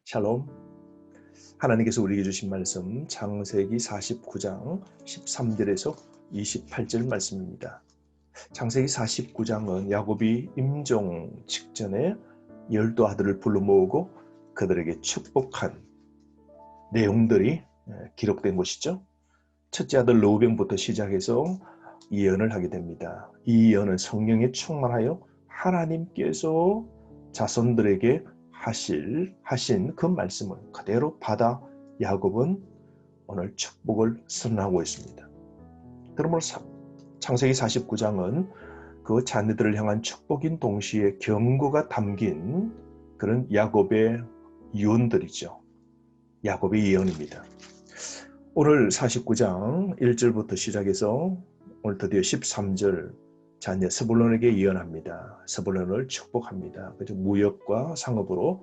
샬롬. 하나님께서 우리에게 주신 말씀 창세기 49장 13절에서 28절 말씀입니다. 창세기 49장은 야곱이 임종 직전에 12 아들을 불러 모으고 그들에게 축복한 내용들이 기록된 것이죠. 첫째 아들 르우벤부터 시작해서 예언을 하게 됩니다. 이 예언은 성령에 충만하여 하나님께서 자손들에게 하신 그 말씀을 그대로 받아 야곱은 오늘 축복을 선언하고 있습니다. 그러므로 창세기 49장은 그 자녀들을 향한 축복인 동시에 경고가 담긴 그런 야곱의 유언들이죠. 야곱의 예언입니다. 오늘 49장 1절부터 시작해서 오늘 드디어 13절 자녀 스불론에게 예언합니다. 스불론을 축복합니다. 그래서 무역과 상업으로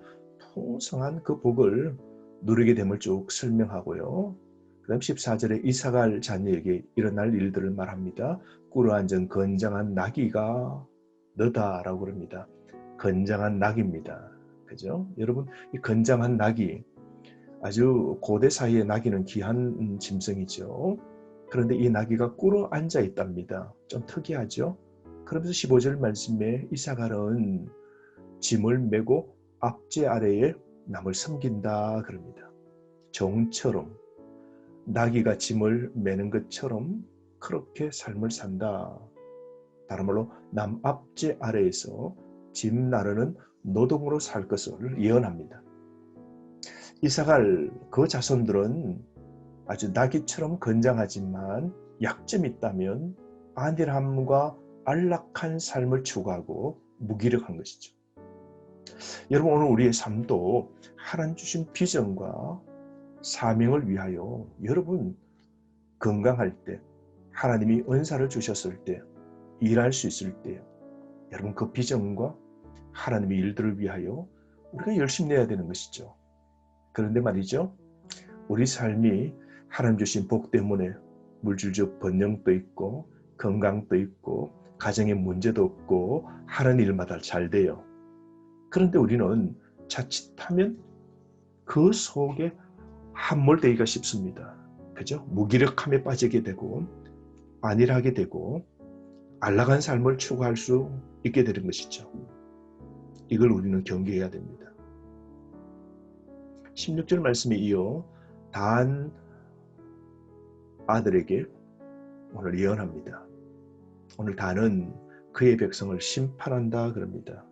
풍성한 그 복을 누리게 됨을 쭉 설명하고요. 그 다음 14절에 이삭을 자녀에게 일어날 일들을 말합니다. 꿇어 앉은 건장한 나귀가 너다라고 그럽니다. 건장한 나귀입니다. 그죠? 여러분, 이 건장한 나귀, 아주 고대 사이의 나귀는 귀한 짐승이죠. 그런데 이 나귀가 꿇어 앉아 있답니다. 좀 특이하죠? 그러면서 15절 말씀에 이사갈은 짐을 메고 앞제 아래에 남을 섬긴다 그럽니다. 종처럼 나귀가 짐을 메는 것처럼 그렇게 삶을 산다. 다른 말로 남 앞제 아래에서 짐 나르는 노동으로 살 것을 예언합니다. 이사갈 그 자손들은 아주 나귀처럼 건장하지만 약점이 있다면 안일함과 안락한 삶을 추구하고 무기력한 것이죠. 여러분, 오늘 우리의 삶도 하나님 주신 비전과 사명을 위하여 여러분 건강할 때, 하나님이 은사를 주셨을 때, 일할 수 있을 때 여러분 그 비전과 하나님의 일들을 위하여 우리가 열심히 내야 되는 것이죠. 그런데 말이죠, 우리 삶이 하나님 주신 복 때문에 물질적 번영도 있고 건강도 있고 가정에 문제도 없고 하는 일마다 잘 돼요. 그런데 우리는 자칫하면 그 속에 함몰되기가 쉽습니다. 그죠? 무기력함에 빠지게 되고 안일하게 되고 안락한 삶을 추구할 수 있게 되는 것이죠. 이걸 우리는 경계해야 됩니다. 16절 말씀에 이어 단 아들에게 오늘 예언합니다. 오늘 단은 그의 백성을 심판한다 그럽니다.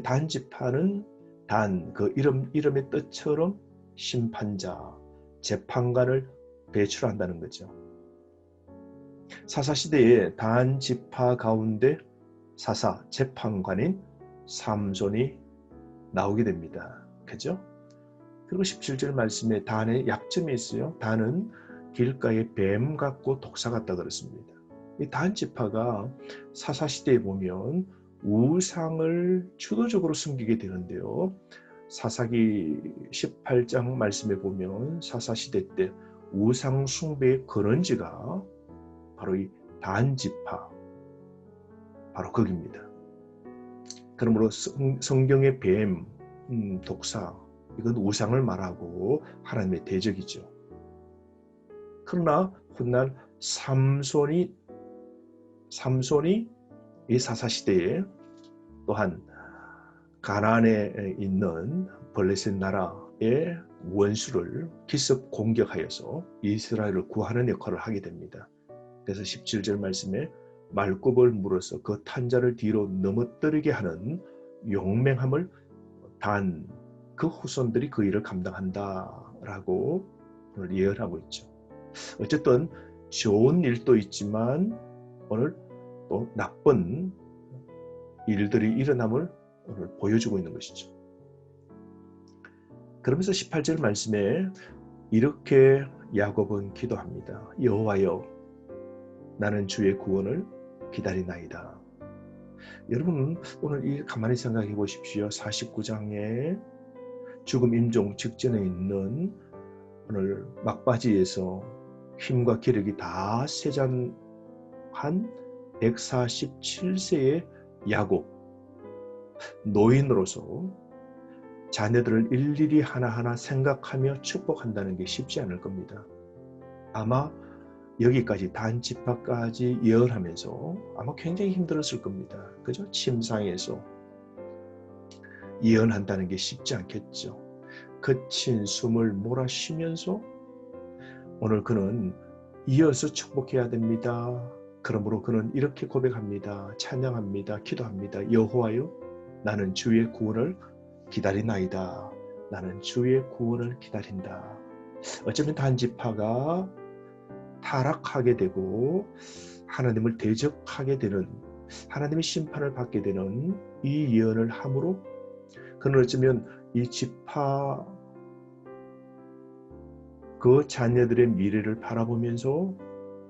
단 지파는 단 그 이름의 뜻처럼 심판자, 재판관을 배출한다는 거죠. 사사시대에 단 지파 가운데 사사, 재판관인 삼손이 나오게 됩니다. 그죠? 그리고 17절 말씀에 단의 약점이 있어요. 단은 길가의 뱀 같고 독사 같다 그랬습니다. 이 단 지파가 사사시대에 보면 우상을 주도적으로 숨기게 되는데요. 사사기 18장 말씀에 보면 사사시대 때 우상 숭배의 근원지가 바로 이 단 지파, 바로 거기입니다. 그러므로 성경의 뱀, 독사, 이건 우상을 말하고 하나님의 대적이죠. 그러나 훗날 삼손이 이 사사시대에 또한 가나안에 있는 블레셋 나라의 원수를 기습 공격하여서 이스라엘을 구하는 역할을 하게 됩니다. 그래서 17절 말씀에 말굽을 물어서 그 탄자를 뒤로 넘어뜨리게 하는 용맹함을 단 그 후손들이 그 일을 감당한다라고 오늘 예언하고 있죠. 어쨌든 좋은 일도 있지만 오늘 또 나쁜 일들이 일어남을 오늘 보여주고 있는 것이죠. 그러면서 18절 말씀에 이렇게 야곱은 기도합니다. 여호와여, 나는 주의 구원을 기다리나이다. 여러분, 오늘 이 가만히 생각해 보십시오. 49장에 죽음 임종 직전에 있는 오늘 막바지에서 힘과 기력이 다 쇠잔한 147세의 야곱, 노인으로서 자녀들을 일일이 하나하나 생각하며 축복한다는 게 쉽지 않을 겁니다. 아마 여기까지 단지파까지 예언하면서 아마 굉장히 힘들었을 겁니다. 그죠? 침상에서 예언한다는 게 쉽지 않겠죠. 거친 숨을 몰아쉬면서 오늘 그는 이어서 축복해야 됩니다. 그러므로 그는 이렇게 고백합니다. 찬양합니다. 기도합니다. 여호와여, 나는 주의 구원을 기다리나이다. 나는 주의 구원을 기다린다. 어쩌면 단지파가 타락하게 되고 하나님을 대적하게 되는, 하나님의 심판을 받게 되는 이 예언을 함으로 그는 어쩌면 이 지파 그 자녀들의 미래를 바라보면서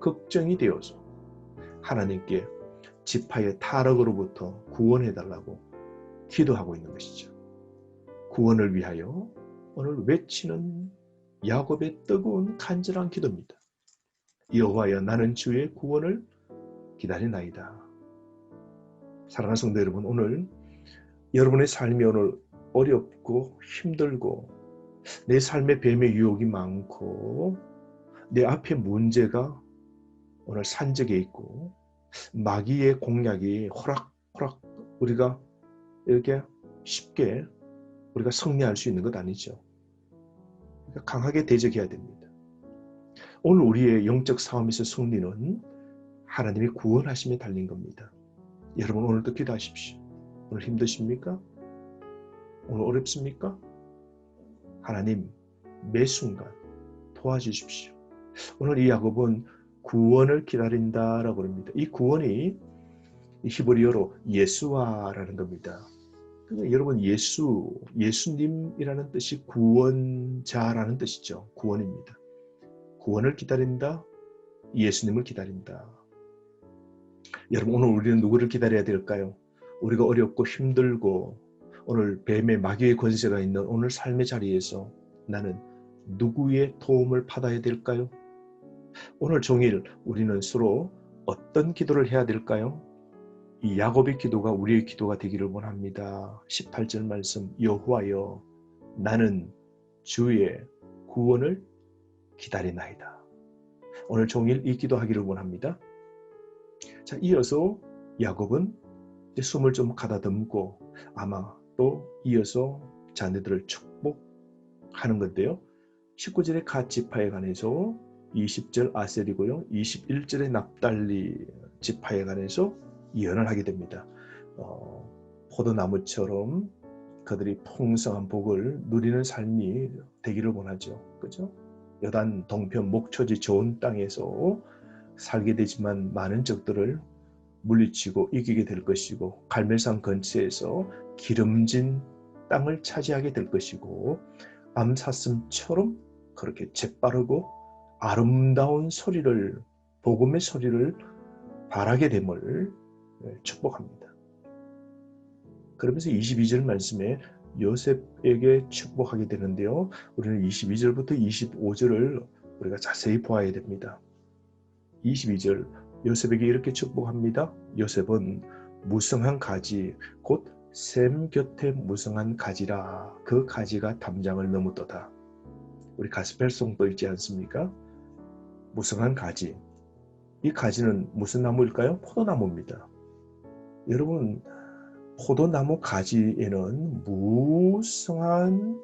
걱정이 되어서 하나님께 지파의 타락으로부터 구원해달라고 기도하고 있는 것이죠. 구원을 위하여 오늘 외치는 야곱의 뜨거운 간절한 기도입니다. 여호와여, 나는 주의 구원을 기다리나이다. 사랑하는 성도 여러분, 오늘 여러분의 삶이 오늘 어렵고 힘들고 내 삶의 뱀의 유혹이 많고 내 앞에 문제가 오늘 산적에 있고 마귀의 공략이 호락호락 우리가 이렇게 쉽게 우리가 승리할 수 있는 것 아니죠. 그러니까 강하게 대적해야 됩니다. 오늘 우리의 영적 싸움에서 승리는 하나님이 구원하심에 달린 겁니다. 여러분 오늘도 기도하십시오. 오늘 힘드십니까? 오늘 어렵습니까? 하나님 매 순간 도와주십시오. 오늘 이 야곱은 구원을 기다린다라고 합니다. 이 구원이 히브리어로 예수와라는 겁니다. 그러니까 여러분 예수님이라는 뜻이 구원자라는 뜻이죠. 구원입니다. 구원을 기다린다. 예수님을 기다린다. 여러분 오늘 우리는 누구를 기다려야 될까요? 우리가 어렵고 힘들고 오늘 뱀의 마귀의 권세가 있는 오늘 삶의 자리에서 나는 누구의 도움을 받아야 될까요? 오늘 종일 우리는 서로 어떤 기도를 해야 될까요? 이 야곱의 기도가 우리의 기도가 되기를 원합니다. 18절 말씀, 여호와여, 나는 주의 구원을 기다리나이다. 오늘 종일 이 기도하기를 원합니다. 자, 이어서 야곱은 이제 숨을 좀 가다듬고 아마 또 이어서 자녀들을 축복하는 건데요. 19절의 갓 지파에 관해서 20절 아셀이고요. 21절의 납달리 지파에 관해서 예언을 하게 됩니다. 포도나무처럼 그들이 풍성한 복을 누리는 삶이 되기를 원하죠. 그죠? 여단 동편 목초지 좋은 땅에서 살게 되지만 많은 적들을 물리치고 이기게 될 것이고 갈멜산 근처에서 기름진 땅을 차지하게 될 것이고 암사슴처럼 그렇게 재빠르고 아름다운 소리를 복음의 소리를 바라게 됨을 축복합니다. 그러면서 22절 말씀에 요셉에게 축복하게 되는데요. 우리는 22절부터 25절을 우리가 자세히 보아야 됩니다. 22절 요셉에게 이렇게 축복합니다. 요셉은 무성한 가지 곧 샘 곁에 무성한 가지라. 그 가지가 담장을 넘었도다. 우리 가스펠송도 있지 않습니까? 무성한 가지. 이 가지는 무슨 나무일까요? 포도나무입니다. 여러분 포도나무 가지에는 무성한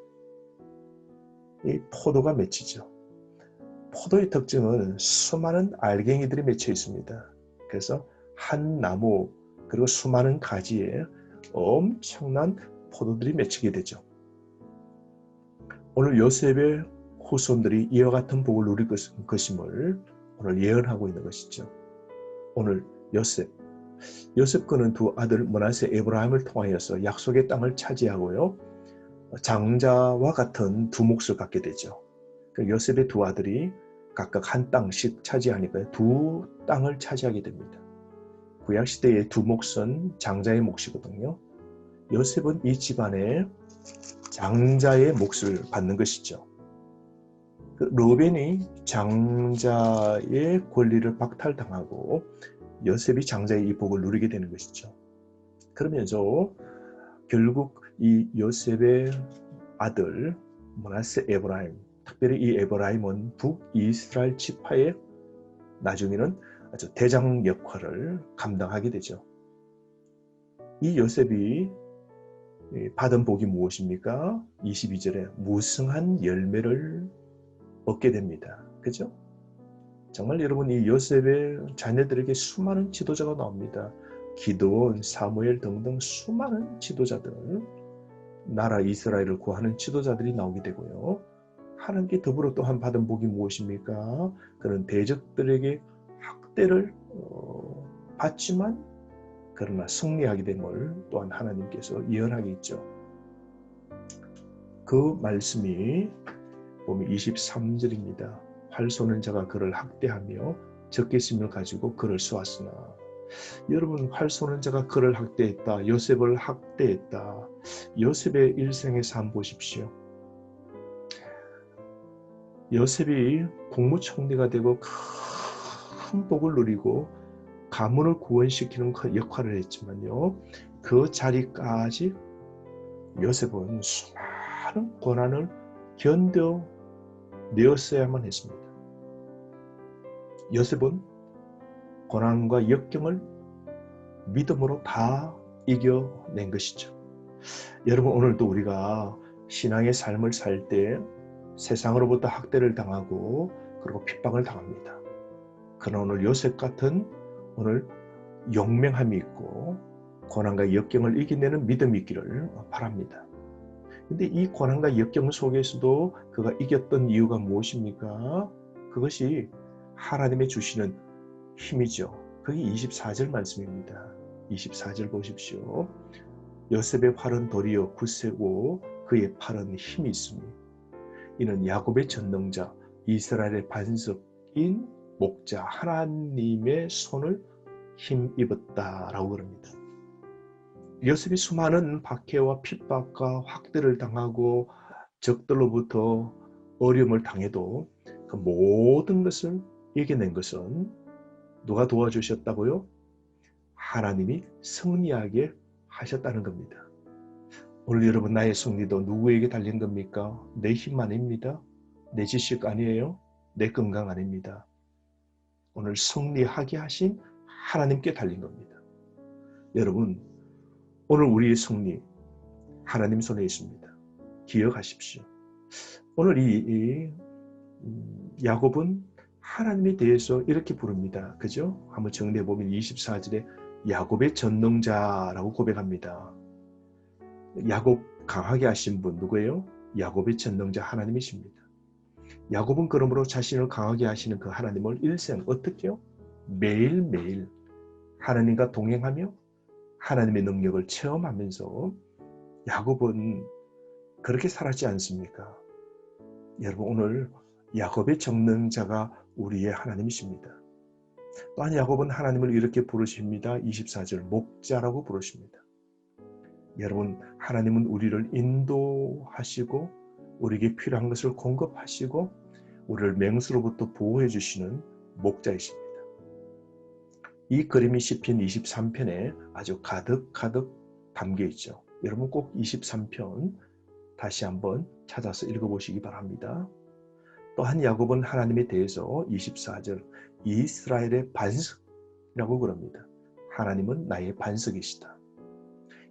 이 포도가 맺히죠. 포도의 특징은 수많은 알갱이들이 맺혀 있습니다. 그래서 한 나무 그리고 수많은 가지에 엄청난 포도들이 맺히게 되죠. 오늘 요셉의 후손들이 이와 같은 복을 누릴 것임을 오늘 예언하고 있는 것이죠. 오늘 요셉 그는 두 아들 므낫세 에브라임을 통하여서 약속의 땅을 차지하고요. 장자와 같은 두 몫을 갖게 되죠. 요셉의 두 아들이 각각 한 땅씩 차지하니까 두 땅을 차지하게 됩니다. 구약시대의 두 몫은 장자의 몫이거든요. 요셉은 이 집안의 장자의 몫을 받는 것이죠. 르벤이 장자의 권리를 박탈당하고 요셉이 장자의 이 복을 누리게 되는 것이죠. 그러면서 결국 이 요셉의 아들 므낫세 에브라임, 특별히 이 에브라임은 북이스라엘 지파의 나중에는 아주 대장 역할을 감당하게 되죠. 이 요셉이 받은 복이 무엇입니까? 22절에 무성한 열매를 얻게 됩니다. 그죠? 정말 여러분, 이 요셉의 자녀들에게 수많은 지도자가 나옵니다. 기드온, 사무엘 등등 수많은 지도자들, 나라 이스라엘을 구하는 지도자들이 나오게 되고요. 하나님께 더불어 또한 받은 복이 무엇입니까? 그런 대적들에게 학대를 받지만 그러나 승리하게 됨을 또한 하나님께서 예언하게 있죠. 그 말씀이 보면 23절입니다. 활 쏘는 자가 그를 학대하며 적개심을 가지고 그를 쏘았으나. 여러분, 활 쏘는 자가 그를 학대했다. 요셉을 학대했다. 요셉의 일생의 삶 보십시오. 요셉이 국무총리가 되고 큰 복을 누리고 가문을 구원시키는 역할을 했지만요. 그 자리까지 요셉은 수많은 고난을 견뎌내었어야만 했습니다. 요셉은 고난과 역경을 믿음으로 다 이겨낸 것이죠. 여러분, 오늘도 우리가 신앙의 삶을 살 때 세상으로부터 학대를 당하고 그리고 핍박을 당합니다. 그러나 오늘 요셉 같은 오늘 용맹함이 있고 고난과 역경을 이겨내는 믿음이 있기를 바랍니다. 근데 이 고난과 역경 속에서도 그가 이겼던 이유가 무엇입니까? 그것이 하나님의 주시는 힘이죠. 그게 24절 말씀입니다. 24절 보십시오. 요셉의 팔은 도리어 굳세고 그의 팔은 힘이 있으니 이는 야곱의 전능자 이스라엘의 반석인 목자 하나님의 손을 힘입었다라고 그럽니다. 요셉이 수많은 박해와 핍박과 학대를 당하고 적들로부터 어려움을 당해도 그 모든 것을 이겨낸 것은 누가 도와주셨다고요? 하나님이 승리하게 하셨다는 겁니다. 오늘 여러분, 나의 승리도 누구에게 달린 겁니까? 내 힘 아닙니다. 내 지식 아니에요. 내 건강 아닙니다. 오늘 승리하게 하신 하나님께 달린 겁니다. 여러분, 오늘 우리의 승리 하나님 손에 있습니다. 기억하십시오. 오늘 이 야곱은 하나님에 대해서 이렇게 부릅니다. 그죠? 한번 정리해 보면 24절에 야곱의 전능자라고 고백합니다. 야곱 강하게 하신 분 누구예요? 야곱의 전능자 하나님이십니다. 야곱은 그러므로 자신을 강하게 하시는 그 하나님을 일생 어떻게요? 매일매일 하나님과 동행하며 하나님의 능력을 체험하면서 야곱은 그렇게 살았지 않습니까? 여러분, 오늘 야곱의 전능자가 우리의 하나님이십니다. 또한 야곱은 하나님을 이렇게 부르십니다. 24절 목자라고 부르십니다. 여러분, 하나님은 우리를 인도하시고 우리에게 필요한 것을 공급하시고 우리를 맹수로부터 보호해 주시는 목자이십니다. 이 그림이 시편 23편에 아주 가득 담겨 있죠. 여러분 꼭 23편 다시 한번 찾아서 읽어보시기 바랍니다. 또한 야곱은 하나님에 대해서 24절 이스라엘의 반석이라고 그럽니다. 하나님은 나의 반석이시다.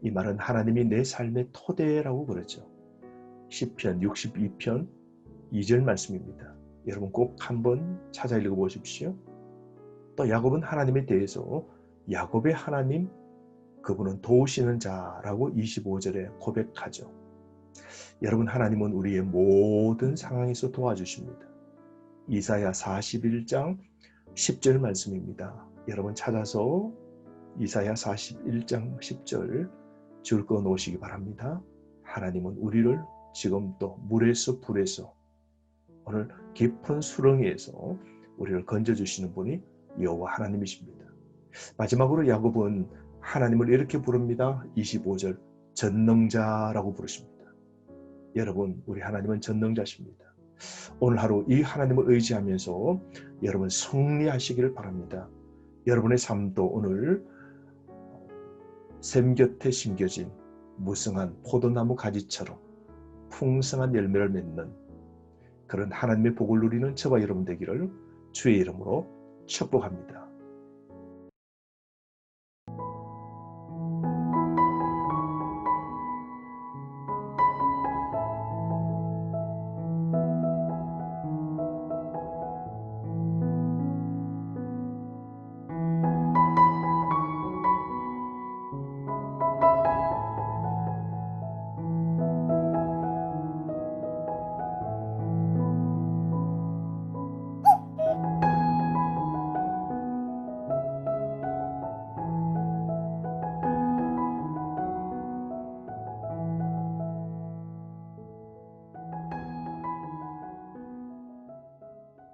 이 말은 하나님이 내 삶의 토대라고 그러죠. 시편 62편 2절 말씀입니다. 여러분 꼭 한번 찾아 읽어보십시오. 또 야곱은 하나님에 대해서 야곱의 하나님, 그분은 도우시는 자라고 25절에 고백하죠. 여러분, 하나님은 우리의 모든 상황에서 도와주십니다. 이사야 41장 10절 말씀입니다. 여러분 찾아서 이사야 41장 10절 줄 거 놓으시기 바랍니다. 하나님은 우리를 지금 또 물에서 불에서 오늘 깊은 수렁에서 우리를 건져주시는 분이 여호와 하나님이십니다. 마지막으로 야곱은 하나님을 이렇게 부릅니다. 25절 전능자라고 부르십니다. 여러분, 우리 하나님은 전능자십니다. 오늘 하루 이 하나님을 의지하면서 여러분 승리하시기를 바랍니다. 여러분의 삶도 오늘 샘 곁에 심겨진 무성한 포도나무 가지처럼 풍성한 열매를 맺는 그런 하나님의 복을 누리는 저와 여러분 되기를 주의 이름으로 축복합니다.